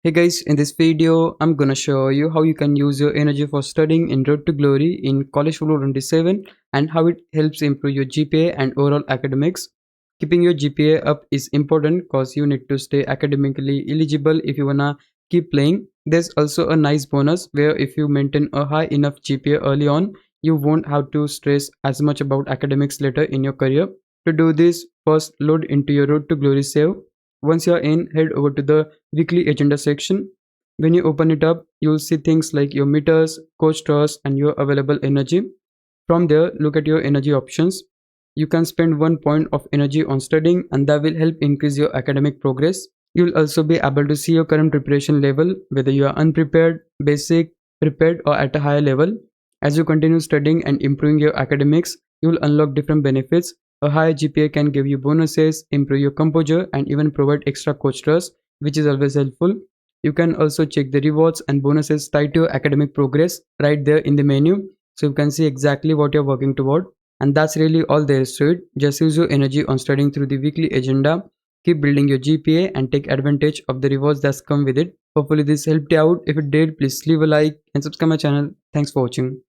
Hey guys, in this video, I'm gonna show you how you can use your energy for studying in Road to Glory in College Football 27 and how it helps improve your GPA and overall academics. Keeping your GPA up is important because you need to stay academically eligible if you wanna keep playing. There's also a nice bonus where if you maintain a high enough GPA early on, you won't have to stress as much about academics later in your career. To do this, first load into your Road to Glory save. Once you're in, head over to the weekly agenda section. When you open it up, you'll see things like your meters, coach stars, and your available energy. From there, look at your energy options. You can spend 1 point of energy on studying, and that will help increase your academic progress. You'll also be able to see your current preparation level, whether you are unprepared, basic, prepared, or at a higher level. As you continue studying and improving your academics, you'll unlock different benefits. A higher GPA can give you bonuses, improve your composure, and even provide extra coach trust, which is always helpful. You can also check the rewards and bonuses tied to your academic progress right there in the menu, so you can see exactly what you're working toward. And that's really all there is to it. Just use your energy on studying through the weekly agenda, keep building your GPA, and take advantage of the rewards that come with it. Hopefully this helped you out. If it did, please leave a like and subscribe my channel. Thanks for watching.